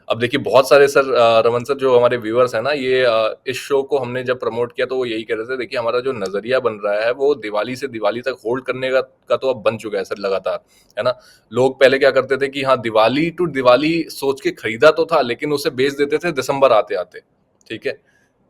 अब देखिए बहुत सारे सर रमन सर जो हमारे व्यूअर्स हैं ना ये इस शो को हमने जब प्रमोट किया तो वो यही कह रहे थे देखिए हमारा जो नजरिया बन रहा है वो दिवाली से दिवाली तक होल्ड करने का तो अब बन चुका है सर लगातार, है ना। लोग पहले क्या करते थे कि हाँ दिवाली टू दिवाली सोच के खरीदा तो था लेकिन उसे बेच देते थे दिसंबर आते आते, ठीक है,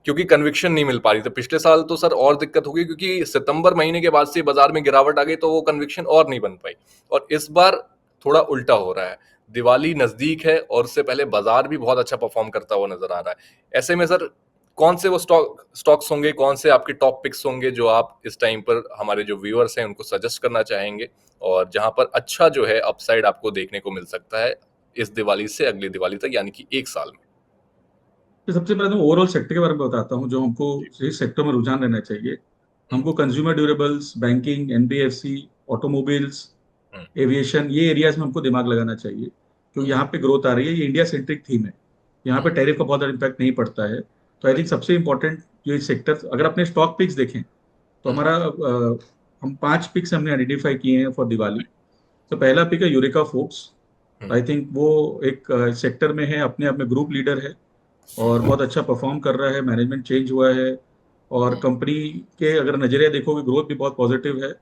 क्योंकि कन्विक्शन नहीं मिल पा रही थी। पिछले साल तो सर और दिक्कत हो गई क्योंकि सितंबर महीने के बाद से बाजार में गिरावट आ गई तो वो कन्विक्शन और नहीं बन पाई। और इस बार थोड़ा उल्टा हो रहा है, दिवाली नजदीक है और उससे पहले बाजार भी बहुत अच्छा परफॉर्म करता हुआ नजर आ रहा है। ऐसे में सर कौन से वो स्टॉक्स होंगे, कौन से आपके टॉप पिक्स होंगे जो आप इस टाइम पर हमारे जो व्यूअर्स हैं उनको सजेस्ट करना चाहेंगे और जहां पर अच्छा जो है अपसाइड आपको देखने को मिल सकता है इस दिवाली से अगली दिवाली तक यानी कि एक साल में। तो सबसे पहले मैं ओवरऑल सेक्टर के बारे में बताता हूँ जो हमको जी। इस सेक्टर में रुझान रहना चाहिए। हम्म। हमको consumer durables, banking, NBFC, automobiles, hmm. Aviation, ये एरियाज में हमको दिमाग लगाना चाहिए क्योंकि हम्म। यहाँ पे ग्रोथ आ रही है। ये इंडिया सेंट्रिक थीम है, यहाँ पे हम्म। टैरिफ का बहुत ज़्यादा इम्पैक्ट नहीं पड़ता है। तो आई थिंक राइट। सबसे इंपॉर्टेंट ये सेक्टर, अगर अपने स्टॉक पिक्स देखें तो हम्म। हमारा हम 5 पिक्स हमने आइडेंटिफाई किए हैं फॉर दिवाली। तो पहला पिक है eureka Forbes. Hmm. I think वो एक सेक्टर में है, अपने आप में ग्रुप लीडर है और बहुत अच्छा परफॉर्म कर रहा है। मैनेजमेंट चेंज हुआ है और हम्म। कंपनी के अगर नजरिया देखोगे ग्रोथ भी बहुत पॉजिटिव है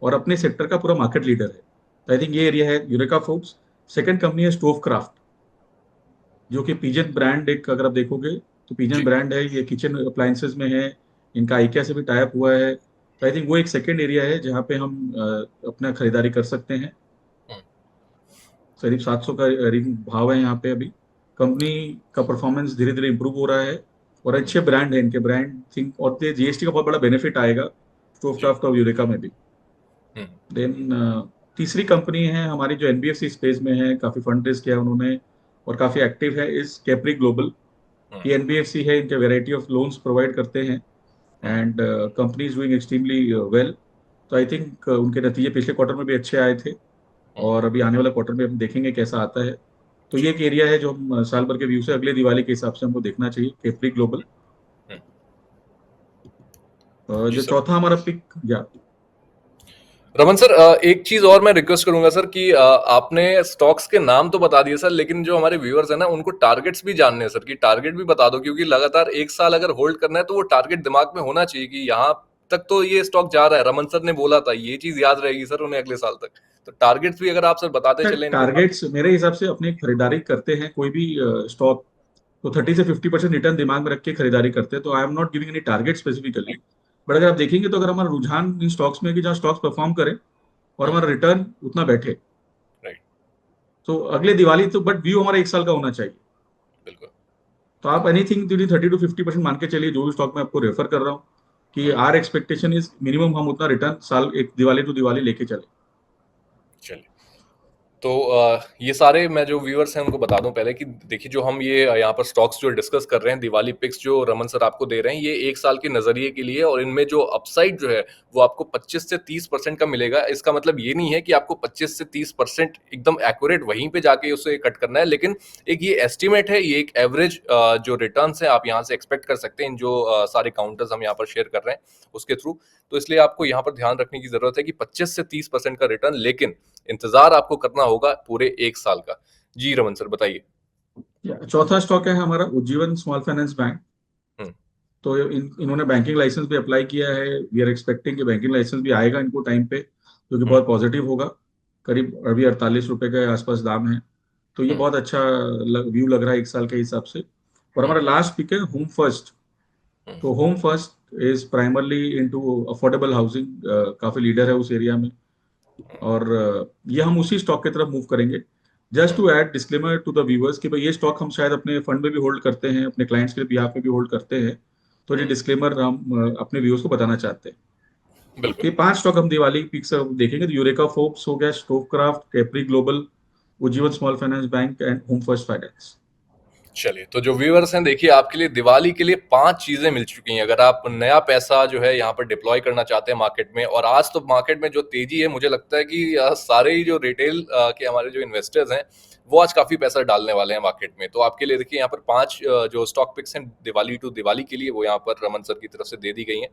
और अपने सेक्टर का पूरा मार्केट लीडर है। तो आई थिंक ये एरिया है यूरेका फूड्स। सेकंड कंपनी है स्टोव क्राफ्ट, जो कि पिजन ब्रांड, एक अगर आप देखोगे तो पिजन जी। ब्रांड है, ये किचन अप्लायंसेस में है, इनका आइकिया से भी टाई अप हुआ है। तो आई थिंक वो एक सेकेंड एरिया है जहाँ पे हम अपना खरीदारी कर सकते हैं। हम्म। करीब 700 का करीब भाव है यहाँ पे अभी। कंपनी का परफॉर्मेंस धीरे धीरे इंप्रूव हो रहा है और हम्म। अच्छे ब्रांड है इनके, ब्रांड थिंक, और जीएसटी का बहुत बड़ा बेनिफिट आएगा स्टोव जी। क्राफ्ट और यूरेका में भी। हम्म। देन तीसरी कंपनी है हमारी जो एनबीएफसी स्पेस में है, काफी फंड रेज किया उन्होंने और काफी एक्टिव है, इस कैप्री ग्लोबल। हम्म। ये एनबीएफसी है, इनके वेराइटी ऑफ लोन्स प्रोवाइड करते हैं hmm. And company is doing extremely well. तो आई थिंक उनके नतीजे पिछले क्वार्टर में भी अच्छे आए थे हम्म। और अभी आने वाला क्वार्टर में हम देखेंगे कैसा आता है। तो ये जी। एक एरिया है जो हम साल भर के व्यू से अगले दिवाली के हिसाब से हमको देखना चाहिए, केप्री ग्लोबल। हम्म। जी जो सर। चौथा हमारा पिक, या रमन सर एक चीज और मैं रिक्वेस्ट करूंगा सर कि आपने स्टॉक्स के नाम तो बता दिए सर लेकिन जो हमारे व्यूअर्स हैं ना उनको टारगेट्स भी जानने हैं सर कि टारगेट भी बता दो क्योंकि लगातार एक साल अगर होल्ड करना है तो वो टारगेट दिमाग में होना चाहिए कि यहाँ तक तो ये स्टॉक जा रहा है, रमन सर ने बोला था, ये चीज याद रहेगी सर उन्हें अगले साल तक। तो टारगेट्स भी अगर आप सर बताते चले इनके साथ। टारगेट्स मेरे हिसाब से अपनी खरीदारी करते हैं कोई भी स्टॉक तो 30 से 50% रिटर्न दिमाग में रख के खरीदारी करते हैं। तो I am not giving any target specifically, but अगर आप देखेंगे तो अगर हमारा रुझान इन स्टॉक्स में है कि जहाँ स्टॉक्स परफॉर्म करें और हमारा रिटर्न उतना बैठे, राइट। तो अगले दिवाली तो, बट व्यू हमारा एक साल का होना चाहिए। बिल्कुल। तो आप एनीथिंग 30 to 50% मान के चलिए जो भी स्टॉक मैं आपको रेफर कर रहा हूँ कि हम्म। आर एक्सपेक्टेशन इज मिनिमम हम उतना रिटर्न साल, एक दिवाली टू दिवाली लेके चले। चलिए। तो ये सारे मैं जो व्यूअर्स हैं उनको बता दूं पहले कि देखिए जो हम ये यहाँ पर स्टॉक्स जो डिस्कस कर रहे हैं, दिवाली पिक्स जो रमन सर आपको दे रहे हैं, ये एक साल के नजरिए के लिए और इनमें जो अपसाइड जो है वो आपको 25 से 30% का मिलेगा। इसका मतलब ये नहीं है कि आपको 25 से 30% एकदम एक्यूरेट वहीं पे जाके उसे कट करना है, लेकिन एक ये एस्टिमेट है, ये एक एवरेज जो रिटर्न्स है आप यहाँ से एक्सपेक्ट कर सकते हैं इन जो सारे काउंटर्स हम यहाँ पर शेयर कर रहे हैं उसके थ्रू। तो इसलिए आपको यहाँ पर ध्यान रखने की जरूरत है कि 25 से 30% का रिटर्न, लेकिन इंतजार आपको करना होगा पूरे एक साल का। जी रमन सर बताइए। चौथा स्टॉक है हमारा उज्जीवन स्मॉल फाइनेंस बैंक। हम्म। तो इन्होंने बैंकिंग लाइसेंस भी अप्लाई किया है, वी आर एक्सपेक्टिंग कि बैंकिंग लाइसेंस भी आएगा इनको टाइम पे, जो कि हम्म। बहुत पॉजिटिव होगा। करीब अभी 48 रुपए के आसपास दाम है। तो ये हम्म। बहुत अच्छा व्यू लग रहा है एक साल के हिसाब से। और हमारा हम्म। लास्ट पिक है होम फर्स्ट। हम्म। तो home first is primarily into affordable housing, काफी लीडर है उस एरिया में। और ये हम उसी स्टॉक की तरफ मूव करेंगे। Just hmm. To add disclaimer to the viewers कि भाई ये स्टॉक हम शायद अपने फंड में भी होल्ड करते हैं, अपने क्लाइंट्स के बिहाफ में भी होल्ड करते हैं। तो ये हम्म। डिस्क्लेमर हम अपने व्यूअर्स को बताना चाहते हैं। तो बिल्कुल। ये 5 स्टॉक हम दिवाली पिक्स देखेंगे तो यूरेका फोर्ब्स हो गया, Stovekraft, Capri Global, Ujjivan small finance bank and Home First Finance. चलिए, तो जो व्यूअर्स हैं देखिए आपके लिए दिवाली के लिए 5 चीज़ें मिल चुकी हैं। अगर आप नया पैसा जो है यहाँ पर डिप्लॉय करना चाहते हैं मार्केट में, और आज तो मार्केट में जो तेज़ी है मुझे लगता है कि सारे ही जो रिटेल के हमारे जो इन्वेस्टर्स हैं, वो आज काफ़ी पैसा डालने वाले हैं मार्केट में। तो आपके लिए देखिए यहाँ पर 5 जो स्टॉक पिक्स हैं दिवाली टू दिवाली के लिए वो यहाँ पर रमन सर की तरफ से दे दी गई हैं।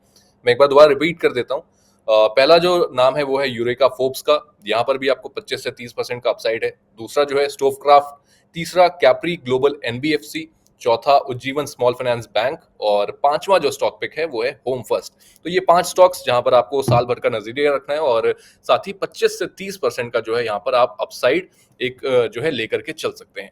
मैं एक बार दोबारा रिपीट कर देता हूँ। पहला जो नाम है वो है यूरेका फोर्ब्स का, यहाँ पर भी आपको 25 से 30% का अपसाइड है। दूसरा जो है स्टोवक्राफ्ट, तीसरा कैप्री ग्लोबल एनबीएफसी, चौथा उज्जीवन स्मॉल फाइनेंस बैंक और पांचवा जो स्टॉक पिक है वो है होम फर्स्ट। तो ये 5 स्टॉक्स जहां पर आपको साल भर का नजरिया रखना है और साथ ही 25 से 30% का जो है यहाँ पर आप अपसाइड एक जो है लेकर के चल सकते हैं।